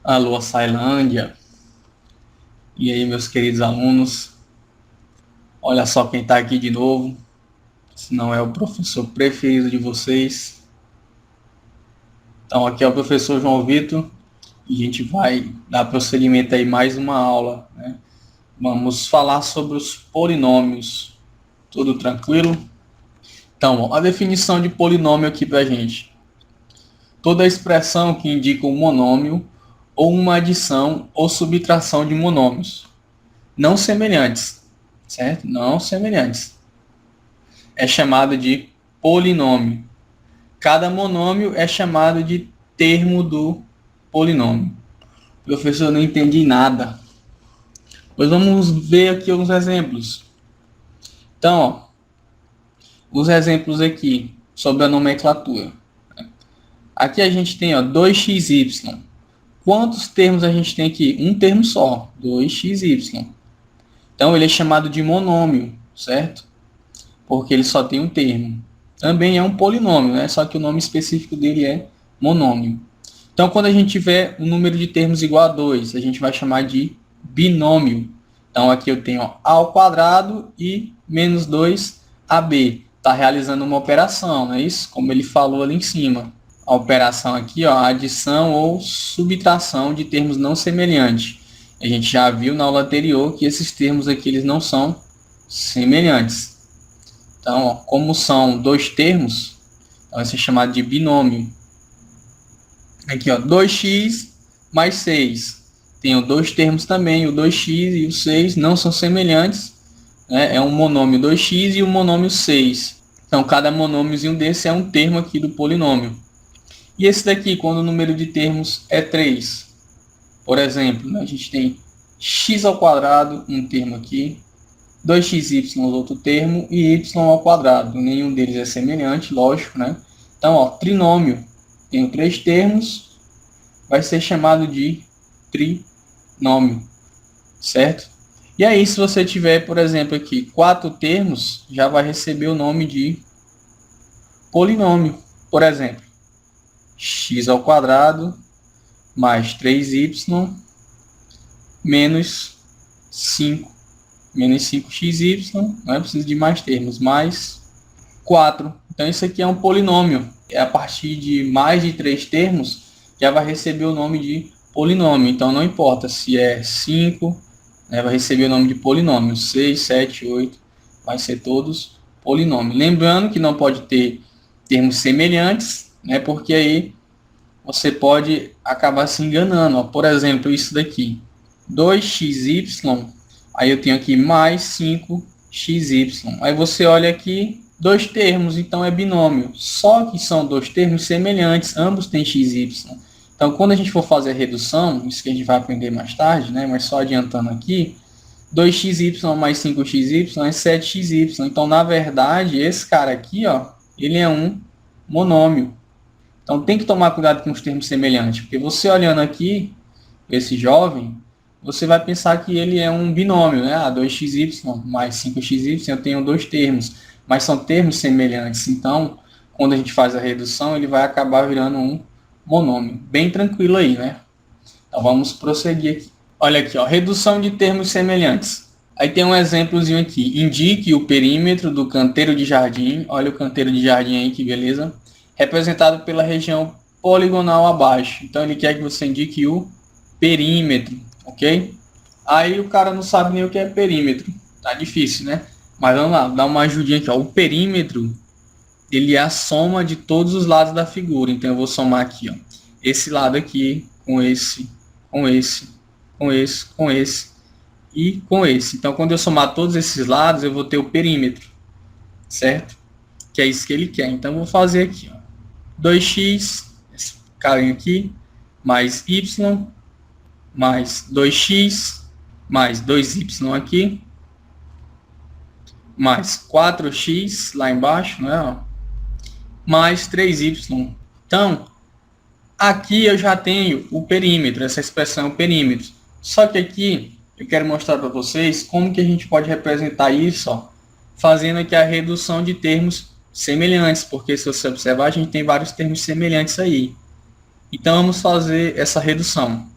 Alô, Sailândia. E aí, meus queridos alunos? Olha só quem está aqui de novo. Se não é o professor preferido de vocês. Então, aqui é o professor João Vitor. E a gente vai dar prosseguimento aí mais uma aula, né? Vamos falar sobre os polinômios. Tudo tranquilo? Então, a definição de polinômio aqui pra gente. Toda expressão que indica um monômio ou uma adição ou subtração de monômios não semelhantes, certo? Não semelhantes. É chamada de polinômio. Cada monômio é chamado de termo do polinômio. Professor, eu não entendi nada. Pois vamos ver aqui alguns exemplos. Então, ó, os exemplos aqui sobre a nomenclatura. Aqui a gente tem 2xy. Quantos termos a gente tem aqui? Um termo só, 2xy. Então ele é chamado de monômio, certo? Porque ele só tem um termo. Também é um polinômio, né? Só que o nome específico dele é monômio. Então, quando a gente tiver um número de termos igual a 2, a gente vai chamar de binômio. Então, aqui eu tenho a ao quadrado e menos 2ab. Está realizando uma operação, não é isso? Como ele falou ali em cima. A operação aqui, ó, adição ou subtração de termos não semelhantes. A gente já viu na aula anterior que esses termos aqui eles não são semelhantes. Então, ó, como são dois termos, então vai ser chamado de binômio. Aqui, ó, 2x mais 6. Tenho dois termos também, o 2x e o 6 não são semelhantes. Né? É um monômio 2x e um monômio 6. Então, cada monômiozinho desse é um termo aqui do polinômio. E esse daqui, quando o número de termos é 3. Por exemplo, né, a gente tem x ao quadrado, um termo aqui, 2xy, outro termo, e y ao quadrado. Nenhum deles é semelhante, lógico, né? Então, ó, trinômio. Tenho três termos, vai ser chamado de trinômio, certo? E aí, se você tiver, por exemplo, aqui, 4 termos, já vai receber o nome de polinômio. Por exemplo, x ao quadrado mais 3y menos 5 menos 5xy, não é preciso de mais termos, mais 4. Então, isso aqui é um polinômio. A partir de mais de 3 termos, já vai receber o nome de polinômio. Então, não importa se é 5, né, vai receber o nome de polinômio. 6, 7, 8, vai ser todos polinômios. Lembrando que não pode ter termos semelhantes, né, porque aí você pode acabar se enganando. Ó. Por exemplo, isso daqui. 2xy, aí eu tenho aqui mais 5xy. Aí você olha aqui, dois termos, então é binômio. Só que são dois termos semelhantes, ambos têm xy. Então, quando a gente for fazer a redução, isso que a gente vai aprender mais tarde, né? Mas só adiantando aqui, 2xy mais 5xy é 7xy. Então, na verdade, esse cara aqui, ó, ele é um monômio. Então, tem que tomar cuidado com os termos semelhantes, porque você olhando aqui, esse jovem, você vai pensar que ele é um binômio, né? 2xy mais 5xy, eu tenho dois termos, mas são termos semelhantes. Então, quando a gente faz a redução, ele vai acabar virando um monômio. Bem tranquilo aí, né? Então, vamos prosseguir aqui. Olha aqui, ó, redução de termos semelhantes. Aí tem um exemplozinho aqui. Indique o perímetro do canteiro de jardim. Olha o canteiro de jardim aí, que beleza. Representado pela região poligonal abaixo. Então, ele quer que você indique o perímetro, ok? Aí o cara não sabe nem o que é perímetro. Tá difícil, né? Mas vamos lá, dá uma ajudinha aqui, ó. O perímetro, ele é a soma de todos os lados da figura. Então eu vou somar aqui, ó, esse lado aqui com esse, com esse, com esse, com esse e com esse. Então quando eu somar todos esses lados, eu vou ter o perímetro, certo? Que é isso que ele quer. Então eu vou fazer aqui, ó, 2x, esse carinha aqui, mais y, mais 2x, mais 2y aqui, mais 4x lá embaixo, né? Mais 3y. Então, aqui eu já tenho o perímetro, essa expressão perímetro. Só que aqui eu quero mostrar para vocês como que a gente pode representar isso, ó, fazendo aqui a redução de termos semelhantes, porque se você observar, a gente tem vários termos semelhantes aí. Então, vamos fazer essa redução.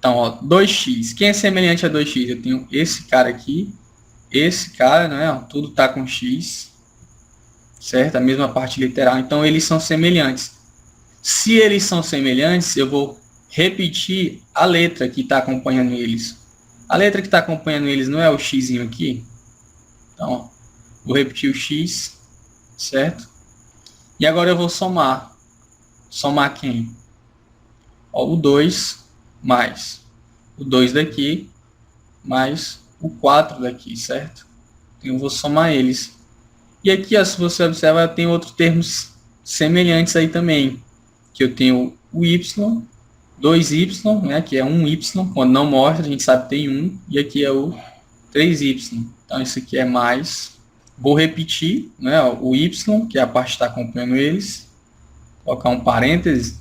Então, ó, 2x. Quem é semelhante a 2x? Eu tenho esse cara aqui, esse cara, né? Ó, tudo tá com x, certo? A mesma parte literal. Então, eles são semelhantes. Se eles são semelhantes, eu vou repetir a letra que está acompanhando eles. A letra que está acompanhando eles não é o x aqui? Então, ó, vou repetir o x, certo? E agora eu vou somar. Somar quem? Ó, o 2 mais o 2 daqui, mais o 4 daqui, certo? Eu vou somar eles. E aqui, ó, se você observar, eu tenho outros termos semelhantes aí também. Que eu tenho o y, 2y, né, que é 1y, quando não mostra, a gente sabe que tem 1, e aqui é o 3y. Então, isso aqui é mais. Vou repetir, né, ó, o y, que é a parte que está acompanhando eles. Colocar um parêntese.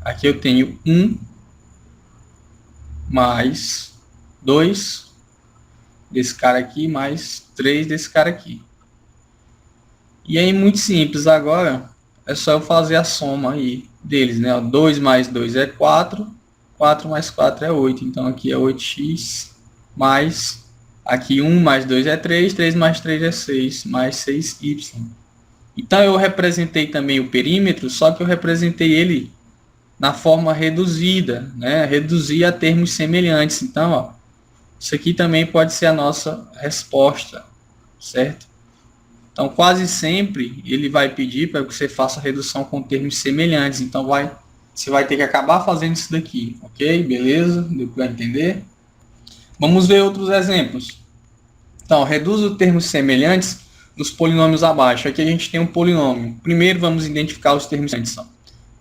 Aqui eu tenho 1 mais 2 desse cara aqui, mais 3 desse cara aqui. E aí, muito simples agora, é só eu fazer a soma aí deles, né? 2 mais 2 é 4, 4 mais 4 é 8. Então, aqui é 8x, mais, aqui 1 mais 2 é 3, 3 mais 3 é 6, mais 6y. Então, eu representei também o perímetro, só que eu representei ele na forma reduzida, né? Reduzir a termos semelhantes. Então, ó, isso aqui também pode ser a nossa resposta, certo? Então, quase sempre ele vai pedir para que você faça a redução com termos semelhantes. Então, você vai ter que acabar fazendo isso daqui, ok? Beleza? Deu para entender? Vamos ver outros exemplos. Então, reduz os termos semelhantes nos polinômios abaixo. Aqui a gente tem um polinômio. Primeiro, vamos identificar os termos semelhantes.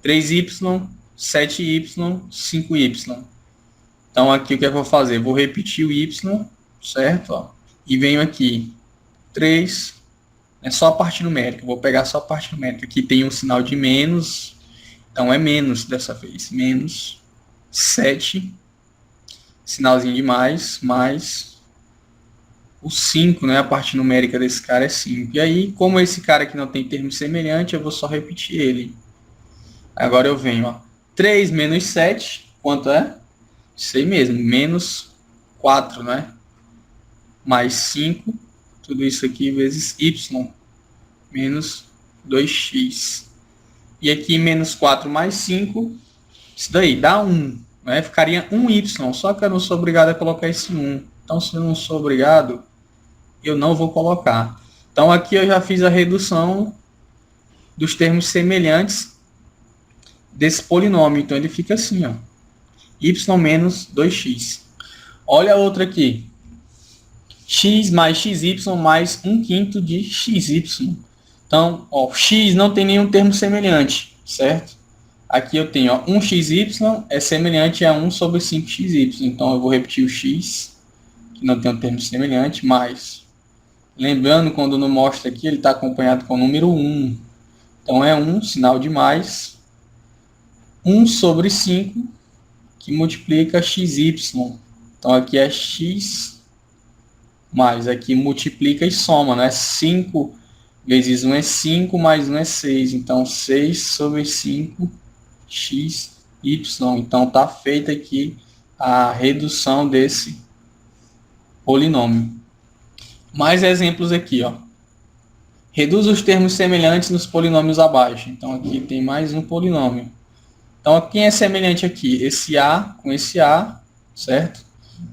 3y, 7y, 5y. Então, aqui o que eu vou fazer? Vou repetir o y, certo? Ó, e venho aqui, 3, é só a parte numérica. Vou pegar só a parte numérica. Aqui tem um sinal de menos, então é menos dessa vez. Menos 7, sinalzinho de mais o 5, né? A parte numérica desse cara é 5. E aí, como esse cara aqui não tem termo semelhante, eu vou só repetir ele. Agora eu venho, ó, 3 menos 7, quanto é? Isso aí mesmo, menos 4, né? Mais 5, tudo isso aqui vezes y, menos 2x. E aqui, menos 4 mais 5, isso daí dá 1, né? Ficaria 1y, só que eu não sou obrigado a colocar esse 1. Então, se eu não sou obrigado, eu não vou colocar. Então, aqui eu já fiz a redução dos termos semelhantes desse polinômio. Então, ele fica assim, ó, y menos 2x. Olha a outra aqui. X mais xy mais 1/5 de xy. Então, ó, x não tem nenhum termo semelhante, certo? Aqui eu tenho, ó, 1xy é semelhante a 1 sobre 5xy. Então, eu vou repetir o x, que não tem um termo semelhante, mais. Lembrando, quando não mostra aqui, ele está acompanhado com o número 1. Então, é 1, sinal de mais. 1 sobre 5, que multiplica xy. Então, aqui é x, mais aqui multiplica e soma, né? 5 vezes 1 é 5, mais 1 é 6. Então, 6 sobre 5, xy. Então, está feita aqui a redução desse polinômio. Mais exemplos aqui, ó. Reduz os termos semelhantes nos polinômios abaixo. Então, aqui tem mais um polinômio. Então, quem é semelhante aqui? Esse A com esse A, certo?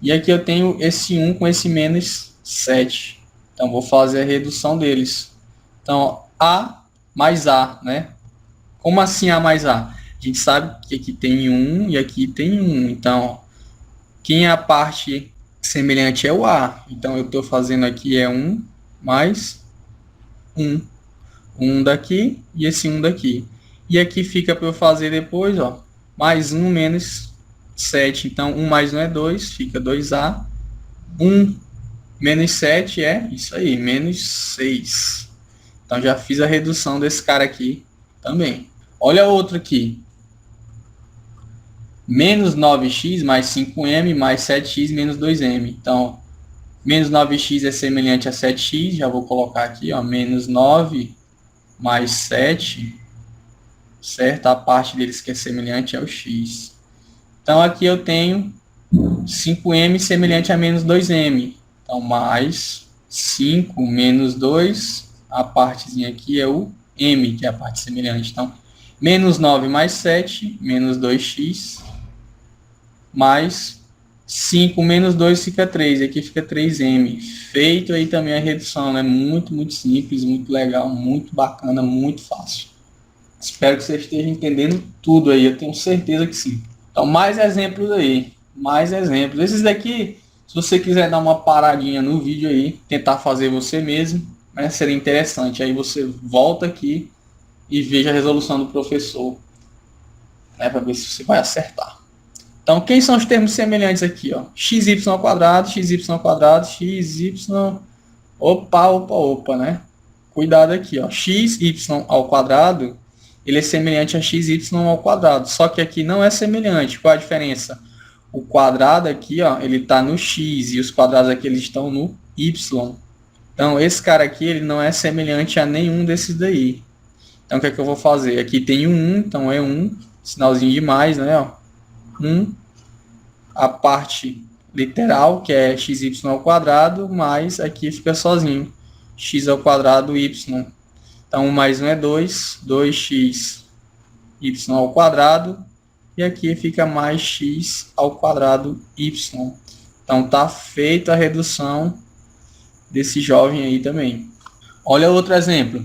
E aqui eu tenho esse 1 com esse menos 7. Então, vou fazer a redução deles. Então, A mais A, né? Como assim A mais A? A gente sabe que aqui tem 1 e aqui tem 1. Então, quem é a parte semelhante é o A. Então, eu estou fazendo aqui é 1 mais 1. 1 daqui e esse 1 daqui. E aqui fica para eu fazer depois, ó, mais 1 menos 7. Então, 1 mais 1 é 2, fica 2A. 1 menos 7 é isso aí, menos 6. Então, já fiz a redução desse cara aqui também. Olha outro aqui. Menos 9x mais 5m mais 7x menos 2m. Então, menos 9x é semelhante a 7x. Já vou colocar aqui, ó, menos 9 mais 7, certo? A parte deles que é semelhante é o x. Então, aqui eu tenho 5m semelhante a menos 2m. Então, mais 5 menos 2, a partezinha aqui é o m, que é a parte semelhante. Então, menos 9 mais 7, menos 2x, mais 5 menos 2 fica 3, aqui fica 3m. Feito aí também a redução, né? Muito, muito simples, muito legal, muito bacana, muito fácil. Espero que você esteja entendendo tudo aí, eu tenho certeza que sim. Então, mais exemplos aí, mais exemplos. Esses daqui, se você quiser dar uma paradinha no vídeo aí, tentar fazer você mesmo, né? Seria interessante. Aí você volta aqui e veja a resolução do professor, né? Para ver se você vai acertar. Então, quem são os termos semelhantes aqui? Ó? Xy ao quadrado, xy ao quadrado, xy... Opa, né? Cuidado aqui, ó. Xy ao quadrado, ele é semelhante a xy ao quadrado. Só que aqui não é semelhante. Qual a diferença? O quadrado aqui, ó, ele está no x e os quadrados aqui eles estão no y. Então, esse cara aqui, ele não é semelhante a nenhum desses daí. Então, o que é que eu vou fazer? Aqui tem um 1, então é 1, sinalzinho de mais, né? Ó. 1, a parte literal, que é xy ao quadrado, mais aqui fica sozinho, x ao quadrado y. Então, 1 mais 1 é 2, 2x y ao quadrado, e aqui fica mais x ao quadrado y. Então, tá feita a redução desse jovem aí também. Olha outro exemplo.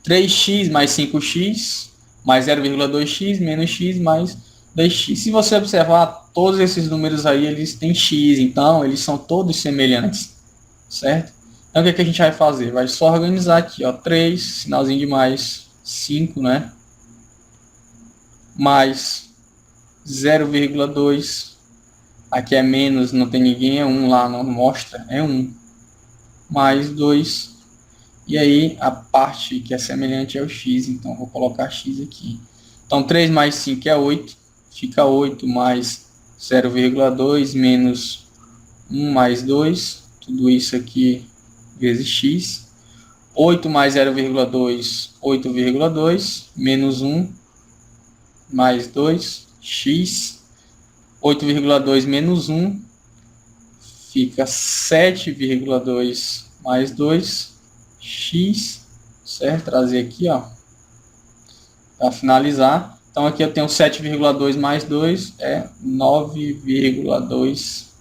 3x mais 5x mais 0,2x menos x mais 2x. Se você observar, todos esses números aí, eles têm x, então eles são todos semelhantes, certo? Então, o que é que a gente vai fazer? Vai só organizar aqui, ó, 3, sinalzinho de mais, 5, né? Mais 0,2, aqui é menos, não tem ninguém, é 1 lá, não mostra, é 1, mais 2, e aí a parte que é semelhante é o x, então vou colocar x aqui. Então 3 mais 5 é 8, fica 8 mais 0,2 menos 1 mais 2, tudo isso aqui vezes x. 8 mais 0,2, 8,2, menos 1 mais 2, x. 8,2 menos 1 fica 7,2 mais 2, x, certo? Trazer aqui, ó, para finalizar. Então, aqui eu tenho 7,2 mais 2, é 9,2x.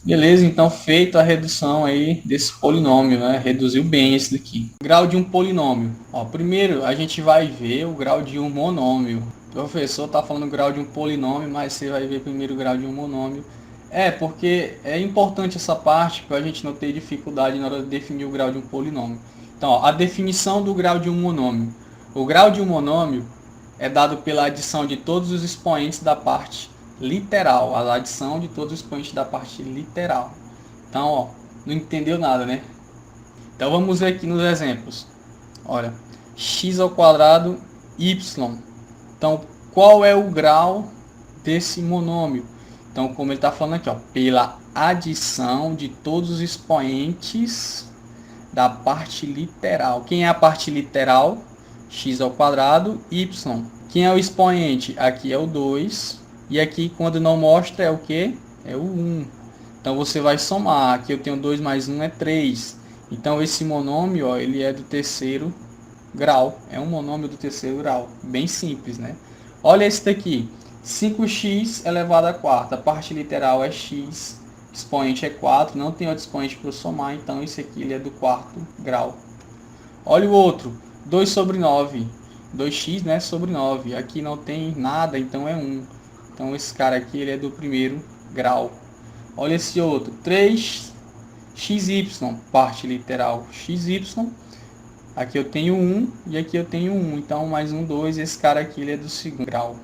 Beleza, então feita a redução aí desse polinômio, né? Reduziu bem esse daqui. Grau de um polinômio. Ó, primeiro, a gente vai ver o grau de um monômio. O professor está falando grau de um polinômio, mas você vai ver primeiro o grau de um monômio. Porque é importante essa parte para a gente não ter dificuldade na hora de definir o grau de um polinômio. Então, ó, a definição do grau de um monômio. O grau de um monômio é dado pela adição de todos os expoentes da parte literal. A adição de todos os expoentes da parte literal. Então, ó, não entendeu nada, né? Então, vamos ver aqui nos exemplos. Olha, x ao quadrado y. Então, qual é o grau desse monômio? Então, como ele está falando aqui, ó, pela adição de todos os expoentes da parte literal. Quem é a parte literal? X ao quadrado, y. Quem é o expoente? Aqui é o 2. E aqui, quando não mostra, é o que? É o 1. Então, você vai somar. Aqui eu tenho 2 mais 1 é 3. Então, esse monômio, ó, ele é do terceiro grau. É um monômio do terceiro grau. Bem simples, né? Olha esse daqui. 5x elevado a quarta. A parte literal é x. Expoente é 4. Não tem outro expoente para somar. Então, esse aqui ele é do quarto grau. Olha o outro. 2 sobre 9. 2x, né, sobre 9. Aqui não tem nada, então é 1. Então, esse cara aqui ele é do primeiro grau. Olha esse outro. 3xy. Parte literal xy. Aqui eu tenho 1 e aqui eu tenho 1. Então, mais 1, 2. Esse cara aqui ele é do segundo grau.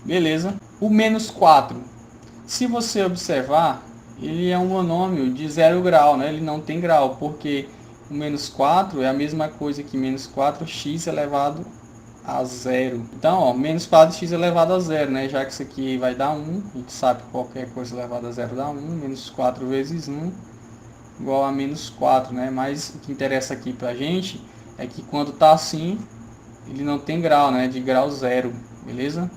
Beleza? O menos 4. Se você observar, ele é um monômio de 0 grau, né? Ele não tem grau, porque o menos 4 é a mesma coisa que menos 4x elevado a 0. Então, ó, menos 4x elevado a 0, né? Já que isso aqui vai dar 1, a gente sabe que qualquer coisa elevada a 0 dá 1. Menos 4 vezes 1 igual a menos 4, né? Mas o que interessa aqui pra gente é que quando tá assim, ele não tem grau, né? De grau 0, beleza?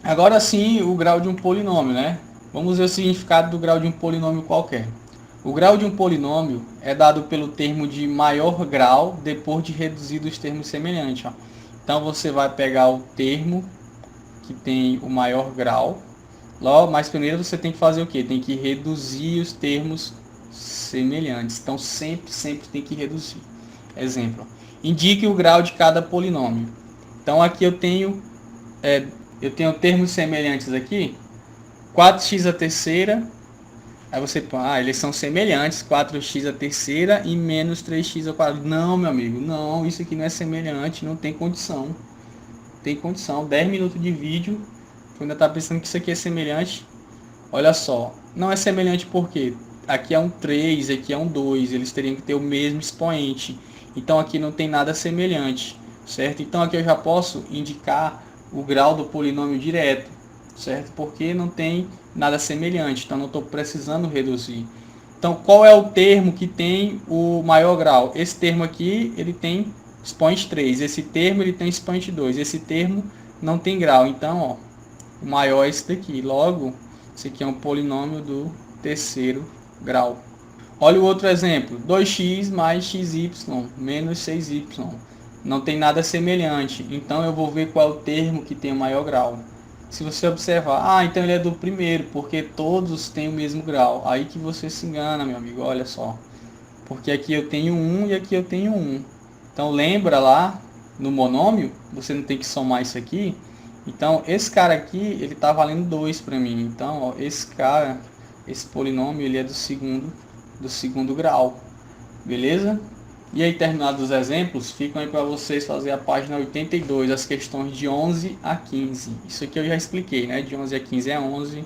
Agora sim, o grau de um polinômio, né? Vamos ver o significado do grau de um polinômio qualquer. O grau de um polinômio é dado pelo termo de maior grau depois de reduzir os termos semelhantes. Ó. Então você vai pegar o termo que tem o maior grau, mas primeiro você tem que fazer o quê? Tem que reduzir os termos semelhantes. Então sempre tem que reduzir. Exemplo, indique o grau de cada polinômio. Então aqui eu tenho termos semelhantes aqui, 4x a terceira, aí você põe, eles são semelhantes, 4x a terceira e menos 3x ao quadrado. Não, meu amigo, não, isso aqui não é semelhante, não tem condição. Tem condição, 10 minutos de vídeo, tu ainda tá pensando que isso aqui é semelhante. Olha só, não é semelhante porque aqui é um 3, aqui é um 2, eles teriam que ter o mesmo expoente. Então aqui não tem nada semelhante, certo? Então aqui eu já posso indicar o grau do polinômio direto, certo? Porque não tem nada semelhante, então não estou precisando reduzir. Então qual é o termo que tem o maior grau? Esse termo aqui, ele tem expoente 3, esse termo ele tem expoente 2, esse termo não tem grau, então ó, o maior é esse daqui, logo esse aqui é um polinômio do terceiro grau. Olha o outro exemplo, 2x mais xy menos 6y. Não tem nada semelhante, então eu vou ver qual é o termo que tem o maior grau. Se você observar, então ele é do primeiro, porque todos têm o mesmo grau. Aí que você se engana, meu amigo, olha só. Porque aqui eu tenho 1 e aqui eu tenho 1. Então lembra lá no monômio, você não tem que somar isso aqui. Então esse cara aqui, ele está valendo 2 para mim. Então ó, esse polinômio, ele é do segundo grau. Beleza? E aí, terminados os exemplos, ficam aí para vocês fazer a página 82, as questões de 11 a 15. Isso aqui eu já expliquei, né? De 11 a 15 é 11,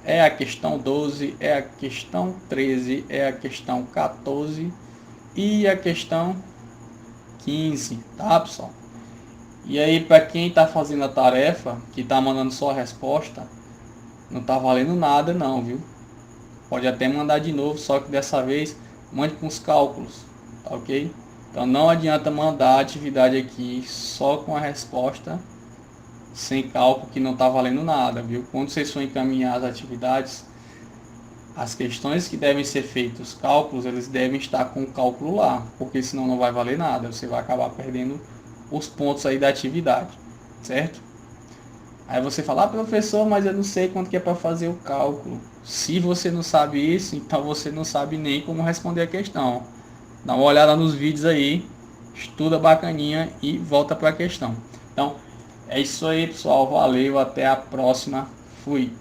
é a questão 12, é a questão 13, é a questão 14 e a questão 15, tá, pessoal? E aí, para quem está fazendo a tarefa, que está mandando só a resposta, não está valendo nada não, viu? Pode até mandar de novo, só que dessa vez mande com os cálculos, tá ok? Então não adianta mandar a atividade aqui só com a resposta, sem cálculo, que não está valendo nada, viu? Quando vocês for encaminhar as atividades, as questões que devem ser feitas, os cálculos, eles devem estar com o cálculo lá, porque senão não vai valer nada, você vai acabar perdendo os pontos aí da atividade, certo? Aí você fala, professor, mas eu não sei quanto que é para fazer o cálculo. Se você não sabe isso, então você não sabe nem como responder a questão. Dá uma olhada nos vídeos aí, estuda bacaninha e volta para a questão. Então, é isso aí, pessoal. Valeu, até a próxima. Fui.